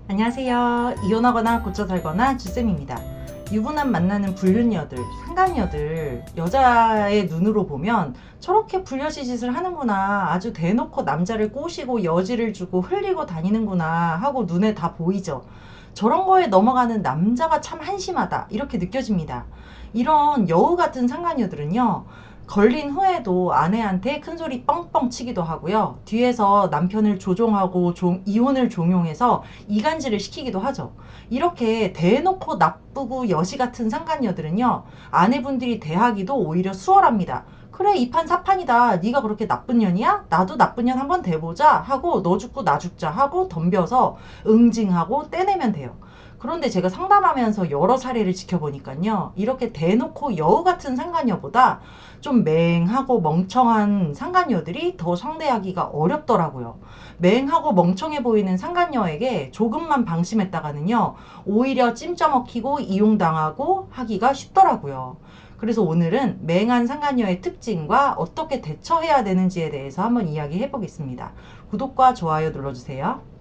안녕하세요. 이혼하거나 고쳐 살거나 주쌤입니다. 유부남 만나는 불륜녀들, 상간녀들, 여자의 눈으로 보면 저렇게 불려시짓을 하는구나, 아주 대놓고 남자를 꼬시고 여지를 주고 흘리고 다니는구나 하고 눈에 다 보이죠. 저런 거에 넘어가는 남자가 참 한심하다, 이렇게 느껴집니다. 이런 여우 같은 상간녀들은요, 걸린 후에도 아내한테 큰소리 뻥뻥 치기도 하고요. 뒤에서 남편을 조종하고 이혼을 종용해서 이간질을 시키기도 하죠. 이렇게 대놓고 나쁘고 여시 같은 상간녀들은요, 아내분들이 대하기도 오히려 수월합니다. 그래, 이 판 사판이다. 네가 그렇게 나쁜 년이야? 나도 나쁜 년 한번 돼보자 하고 너 죽고 나 죽자 하고 덤벼서 응징하고 떼내면 돼요. 그런데 제가 상담하면서 여러 사례를 지켜보니까요, 이렇게 대놓고 여우 같은 상간녀보다 좀 맹하고 멍청한 상간녀들이 더 상대하기가 어렵더라고요. 맹하고 멍청해 보이는 상간녀에게 조금만 방심했다가는요, 오히려 찜쪄 먹히고 이용당하고 하기가 쉽더라고요. 그래서 오늘은 맹한 상간녀의 특징과 어떻게 대처해야 되는지에 대해서 한번 이야기해 보겠습니다. 구독과 좋아요 눌러주세요.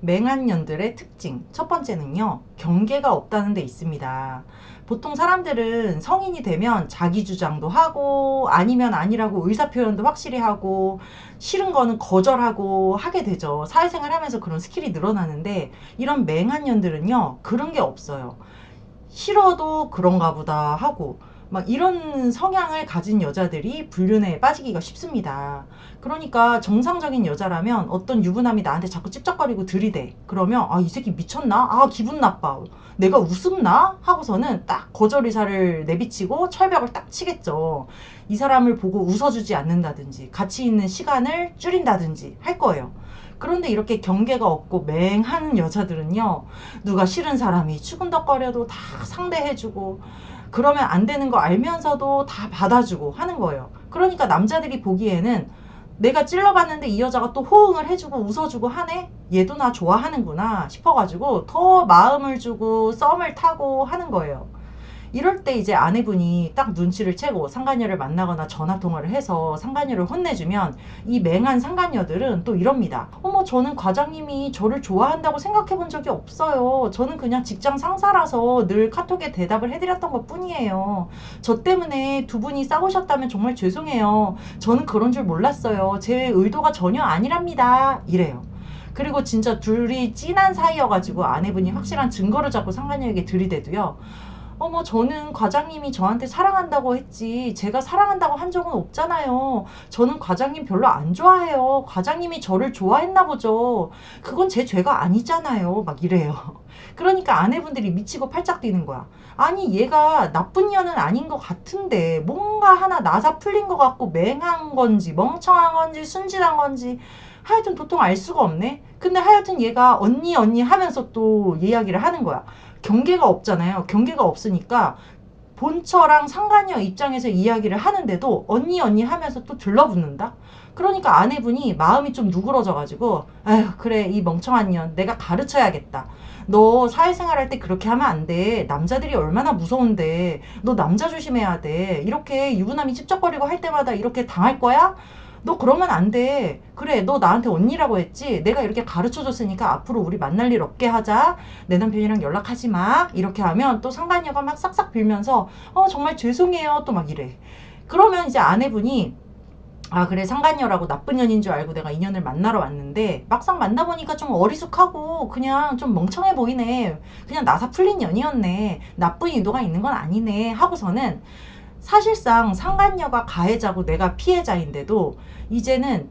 맹한 년들의 특징. 첫 번째는요, 경계가 없다는 데 있습니다. 보통 사람들은 성인이 되면 자기 주장도 하고, 아니면 아니라고 의사표현도 확실히 하고, 싫은 거는 거절하고 하게 되죠. 사회생활 하면서 그런 스킬이 늘어나는데, 이런 맹한 년들은요, 그런 게 없어요. 싫어도 그런가 보다 하고, 막 이런 성향을 가진 여자들이 불륜에 빠지기가 쉽습니다. 그러니까 정상적인 여자라면 어떤 유부남이 나한테 자꾸 찝쩍거리고 들이대. 그러면 아, 이 새끼 미쳤나? 아, 기분 나빠. 내가 우습나? 하고서는 딱 거절 의사를 내비치고 철벽을 딱 치겠죠. 이 사람을 보고 웃어주지 않는다든지 같이 있는 시간을 줄인다든지 할 거예요. 그런데 이렇게 경계가 없고 맹한 여자들은요, 누가 싫은 사람이 추근덕거려도 다 상대해주고, 그러면 안 되는 거 알면서도 다 받아주고 하는 거예요. 그러니까 남자들이 보기에는 내가 찔러봤는데 이 여자가 또 호응을 해주고 웃어주고 하네? 얘도 나 좋아하는구나 싶어가지고 더 마음을 주고 썸을 타고 하는 거예요. 이럴 때 이제 아내분이 딱 눈치를 채고 상간녀를 만나거나 전화통화를 해서 상간녀를 혼내주면, 이 맹한 상간녀들은 또 이럽니다. 어머, 저는 과장님이 저를 좋아한다고 생각해 본 적이 없어요. 저는 그냥 직장 상사라서 늘 카톡에 대답을 해드렸던 것 뿐이에요. 저 때문에 두 분이 싸우셨다면 정말 죄송해요. 저는 그런 줄 몰랐어요. 제 의도가 전혀 아니랍니다. 이래요. 그리고 진짜 둘이 찐한 사이여가지고 아내분이 확실한 증거를 잡고 상간녀에게 들이대도요, 어머, 저는 과장님이 저한테 사랑한다고 했지 제가 사랑한다고 한 적은 없잖아요. 저는 과장님 별로 안 좋아해요. 과장님이 저를 좋아했나 보죠. 그건 제 죄가 아니잖아요. 막 이래요. 그러니까 아내분들이 미치고 팔짝 뛰는 거야. 아니, 얘가 나쁜 년은 아닌 것 같은데 뭔가 하나 나사 풀린 것 같고, 맹한 건지 멍청한 건지 순진한 건지 하여튼 도통 알 수가 없네. 근데 하여튼 얘가 언니 언니 하면서 또 이야기를 하는 거야. 경계가 없잖아요. 경계가 없으니까 본처랑 상간녀 입장에서 이야기를 하는데도 언니 언니 하면서 또 들러붙는다. 그러니까 아내분이 마음이 좀 누그러져가지고, 아휴, 그래, 이 멍청한 년 내가 가르쳐야겠다. 너 사회생활 할 때 그렇게 하면 안 돼. 남자들이 얼마나 무서운데. 너 남자 조심해야 돼. 이렇게 유부남이 찝쩍거리고 할 때마다 이렇게 당할 거야? 너 그러면 안 돼. 그래, 너 나한테 언니라고 했지? 내가 이렇게 가르쳐 줬으니까 앞으로 우리 만날 일 없게 하자. 내 남편이랑 연락하지 마. 이렇게 하면 또 상간녀가 막 싹싹 빌면서 정말 죄송해요. 또 막 이래. 그러면 이제 아내분이, 아, 그래, 상간녀라고 나쁜 년인 줄 알고 내가 인연을 만나러 왔는데 막상 만나보니까 좀 어리숙하고 그냥 좀 멍청해 보이네. 그냥 나사 풀린 년이었네. 나쁜 의도가 있는 건 아니네. 하고서는 사실상 상간녀가 가해자고 내가 피해자인데도 이제는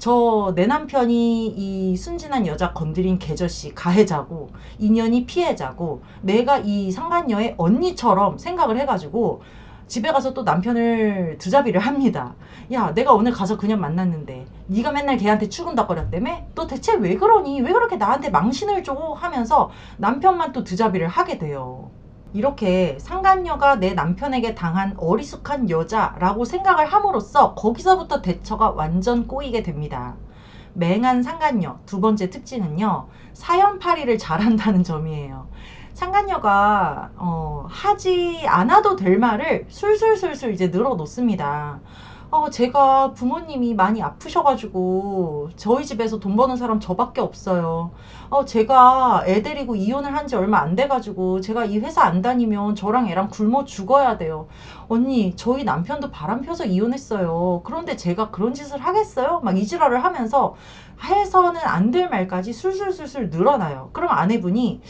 내 남편이 이 순진한 여자 건드린 계저씨 가해자고, 인연이 피해자고, 내가 이 상간녀의 언니처럼 생각을 해가지고 집에 가서 또 남편을 드자비를 합니다. 야, 내가 오늘 가서 그냥 만났는데 네가 맨날 걔한테 추근덕거렸다며? 너 대체 왜 그러니? 왜 그렇게 나한테 망신을 줘? 하면서 남편만 또 드자비를 하게 돼요. 이렇게 상간녀가 내 남편에게 당한 어리숙한 여자라고 생각을 함으로써 거기서부터 대처가 완전 꼬이게 됩니다. 맹한 상간녀 두 번째 특징은요, 사연팔이를 잘한다는 점이에요. 상간녀가 하지 않아도 될 말을 술술술술 이제 늘어놓습니다. 제가 부모님이 많이 아프셔가지고 저희 집에서 돈 버는 사람 저밖에 없어요. 제가 애 데리고 이혼을 한 지 얼마 안 돼가지고 제가 이 회사 안 다니면 저랑 애랑 굶어 죽어야 돼요. 언니, 저희 남편도 바람 펴서 이혼했어요. 그런데 제가 그런 짓을 하겠어요? 막 이지랄을 하면서 해서는 안 될 말까지 술술술술 늘어나요. 그럼 아내분이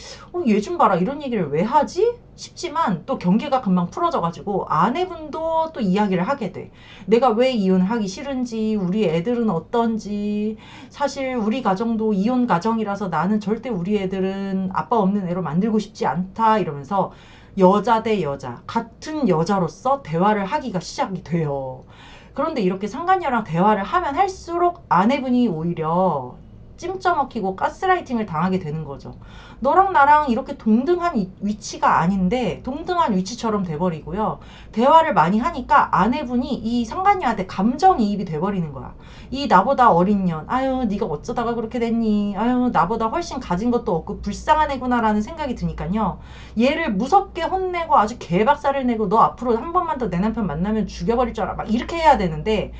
얘 좀 봐라, 이런 얘기를 왜 하지? 싶지만 또 경계가 금방 풀어져가지고 아내분도 또 이야기를 하게 돼. 내가 왜 이혼을 하기 싫은지, 우리 애들은 어떤지, 사실 우리 가정도 이혼 가정이라서 나는 절대 우리 애들은 아빠 없는 애로 만들고 싶지 않다, 이러면서 여자 대 여자, 같은 여자로서 대화를 하기가 시작이 돼요. 그런데 이렇게 상간녀랑 대화를 하면 할수록 아내분이 오히려 찜쪄 먹히고 가스라이팅을 당하게 되는 거죠. 너랑 나랑 이렇게 동등한 위치가 아닌데 동등한 위치처럼 돼버리고요. 대화를 많이 하니까 아내분이 이 상간녀한테 감정이입이 돼버리는 거야. 이 나보다 어린 년, 아유 네가 어쩌다가 그렇게 됐니, 아유 나보다 훨씬 가진 것도 없고 불쌍한 애구나라는 생각이 드니까요. 얘를 무섭게 혼내고 아주 개박살을 내고 너 앞으로 한 번만 더 내 남편 만나면 죽여버릴 줄 알아, 막 이렇게 해야 되는데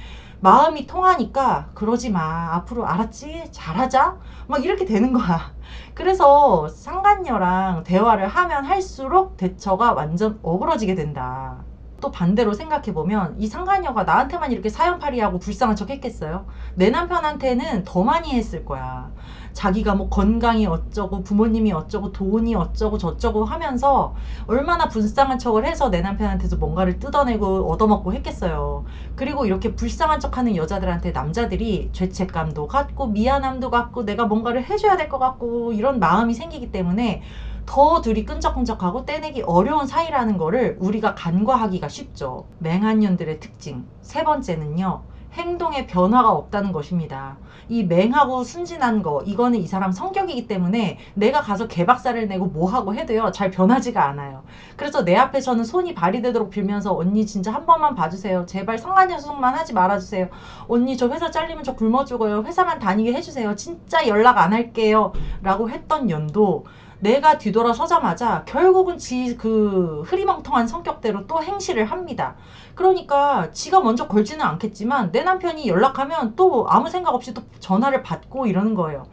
마음이 통하니까 그러지 마, 앞으로 알았지, 잘하자, 막 이렇게 되는 거야. 그래서 상간녀랑 대화를 하면 할수록 대처가 완전 어그러지게 된다. 또 반대로 생각해보면 이 상간녀가 나한테만 이렇게 사연팔이하고 불쌍한 척 했겠어요? 내 남편한테는 더 많이 했을 거야. 자기가 뭐 건강이 어쩌고 부모님이 어쩌고 돈이 어쩌고 저쩌고 하면서 얼마나 불쌍한 척을 해서 내 남편한테서 뭔가를 뜯어내고 얻어먹고 했겠어요. 그리고 이렇게 불쌍한 척하는 여자들한테 남자들이 죄책감도 갖고 미안함도 갖고 내가 뭔가를 해줘야 될 것 같고 이런 마음이 생기기 때문에 더 둘이 끈적끈적하고 떼내기 어려운 사이라는 거를 우리가 간과하기가 쉽죠. 맹한년들의 특징 세 번째는요, 행동에 변화가 없다는 것입니다. 이 맹하고 순진한 거, 이거는 이 사람 성격이기 때문에 내가 가서 개박살을 내고 뭐하고 해도요 잘 변하지가 않아요. 그래서 내 앞에서는 손이 발이 되도록 빌면서 언니 진짜 한 번만 봐주세요, 제발 성관여 소송만 하지 말아주세요, 언니 저 회사 잘리면 저 굶어 죽어요, 회사만 다니게 해주세요, 진짜 연락 안 할게요 라고 했던 년도 내가 뒤돌아서자마자 결국은 지 그 흐리멍텅한 성격대로 또 행실을 합니다. 그러니까 지가 먼저 걸지는 않겠지만 내 남편이 연락하면 또 아무 생각 없이 또 전화를 받고 이러는 거예요.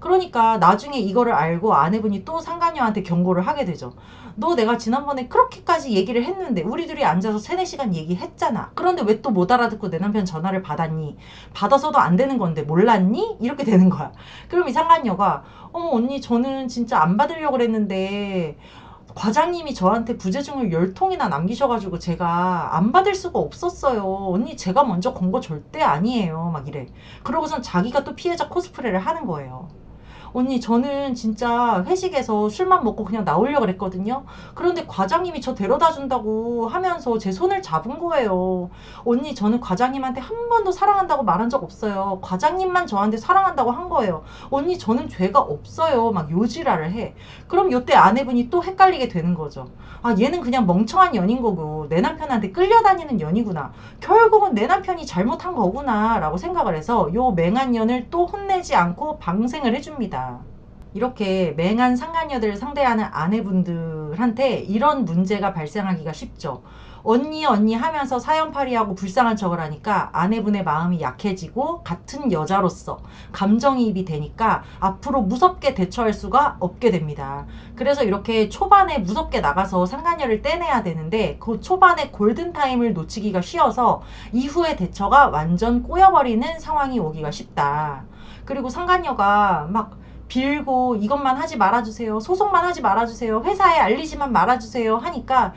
그러니까 나중에 이거를 알고 아내분이 또 상간녀한테 경고를 하게 되죠. 너 내가 지난번에 그렇게까지 얘기를 했는데 우리 둘이 앉아서 3-4시간 얘기했잖아. 그런데 왜 또 못 알아듣고 내 남편 전화를 받았니? 받아서도 안 되는 건데 몰랐니? 이렇게 되는 거야. 그럼 이 상간녀가 언니 저는 진짜 안 받으려고 그랬는데 과장님이 저한테 부재중을 10통이나 남기셔가지고 제가 안 받을 수가 없었어요. 언니 제가 먼저 건 거 절대 아니에요. 막 이래. 그러고선 자기가 또 피해자 코스프레를 하는 거예요. 언니 저는 진짜 회식에서 술만 먹고 그냥 나오려고 그랬거든요. 그런데 과장님이 저 데려다 준다고 하면서 제 손을 잡은 거예요. 언니 저는 과장님한테 한 번도 사랑한다고 말한 적 없어요. 과장님만 저한테 사랑한다고 한 거예요. 언니 저는 죄가 없어요. 막 요지랄을 해. 그럼 요때 아내분이 또 헷갈리게 되는 거죠. 아 얘는 그냥 멍청한 년인 거고 내 남편한테 끌려다니는 년이구나, 결국은 내 남편이 잘못한 거구나 라고 생각을 해서 요 맹한 년을 또 혼내지 않고 방생을 해줍니다. 이렇게 맹한 상간녀들을 상대하는 아내분들한테 이런 문제가 발생하기가 쉽죠. 언니 언니 하면서 사연팔이하고 불쌍한 척을 하니까 아내분의 마음이 약해지고 같은 여자로서 감정이입이 되니까 앞으로 무섭게 대처할 수가 없게 됩니다. 그래서 이렇게 초반에 무섭게 나가서 상간녀를 떼내야 되는데 그 초반에 골든타임을 놓치기가 쉬워서 이후의 대처가 완전 꼬여버리는 상황이 오기가 쉽다. 그리고 상간녀가 막 빌고 이것만 하지 말아주세요, 소송만 하지 말아주세요, 회사에 알리지만 말아주세요 하니까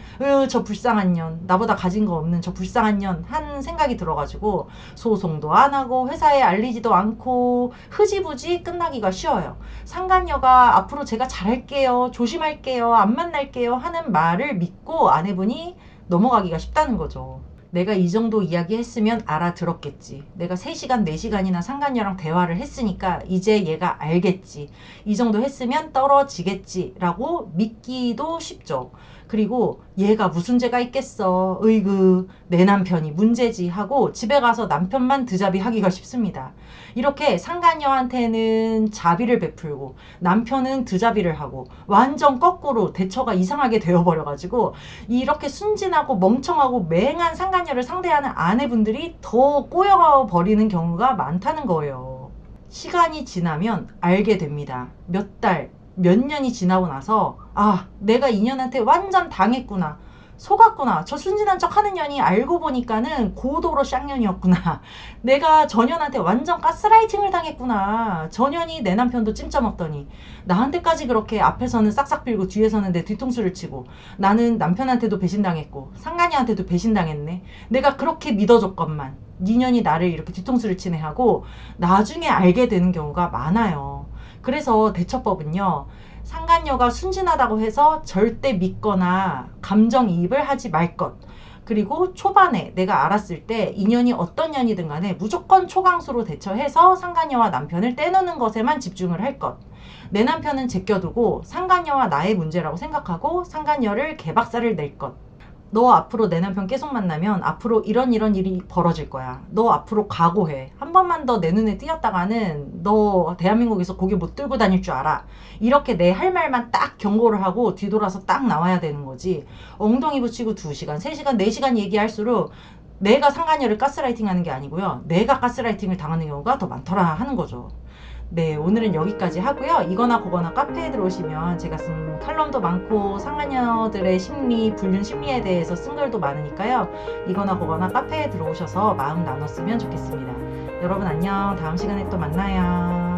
저 불쌍한 년, 나보다 가진 거 없는 저 불쌍한 년 한 생각이 들어가지고 소송도 안 하고 회사에 알리지도 않고 흐지부지 끝나기가 쉬워요. 상간녀가 앞으로 제가 잘할게요, 조심할게요, 안 만날게요 하는 말을 믿고 아내분이 넘어가기가 쉽다는 거죠. 내가 이 정도 이야기했으면 알아들었겠지. 내가 3시간, 4시간이나 상간녀랑 대화를 했으니까 이제 얘가 알겠지. 이 정도 했으면 떨어지겠지 라고 믿기도 쉽죠. 그리고 얘가 무슨 죄가 있겠어. 으이그 내 남편이 문제지 하고 집에 가서 남편만 드자비 하기가 쉽습니다. 이렇게 상간녀한테는 자비를 베풀고 남편은 드자비를 하고 완전 거꾸로 대처가 이상하게 되어버려가지고 이렇게 순진하고 멍청하고 맹한 상간녀를 상대하는 아내분들이 더 꼬여버리는 경우가 많다는 거예요. 시간이 지나면 알게 됩니다. 몇 달, 몇 년이 지나고 나서 아, 내가 이 년한테 완전 당했구나. 속았구나. 저 순진한 척 하는 년이 알고 보니까는 고도로 쌍년이었구나. 내가 저 년한테 완전 가스라이팅을 당했구나. 저 년이 내 남편도 찜쪄먹더니 나한테까지 그렇게 앞에서는 싹싹 빌고 뒤에서는 내 뒤통수를 치고 나는 남편한테도 배신당했고 상간이한테도 배신당했네. 내가 그렇게 믿어줬건만 니 년이 나를 이렇게 뒤통수를 치네 하고 나중에 알게 되는 경우가 많아요. 그래서 대처법은요. 상간녀가 순진하다고 해서 절대 믿거나 감정이입을 하지 말 것. 그리고 초반에 내가 알았을 때 인연이 어떤 년이든 간에 무조건 초강수로 대처해서 상간녀와 남편을 떼놓는 것에만 집중을 할 것. 내 남편은 제껴두고 상간녀와 나의 문제라고 생각하고 상간녀를 개박살을 낼 것. 너 앞으로 내 남편 계속 만나면 앞으로 이런 일이 벌어질 거야. 너 앞으로 각오해. 한 번만 더 내 눈에 띄었다가는 너 대한민국에서 고개 못 들고 다닐 줄 알아. 이렇게 내 할 말만 딱 경고를 하고 뒤돌아서 딱 나와야 되는 거지. 엉덩이 붙이고 2시간, 3시간, 4시간 얘기할수록 내가 상간녀를 가스라이팅 하는 게 아니고요. 내가 가스라이팅을 당하는 경우가 더 많더라 하는 거죠. 네, 오늘은 여기까지 하고요. 이거나 그거나 카페에 들어오시면 제가 쓴 칼럼도 많고 상간녀들의 심리, 불륜 심리에 대해서 쓴 글도 많으니까요. 이거나 그거나 카페에 들어오셔서 마음 나눴으면 좋겠습니다. 여러분 안녕. 다음 시간에 또 만나요.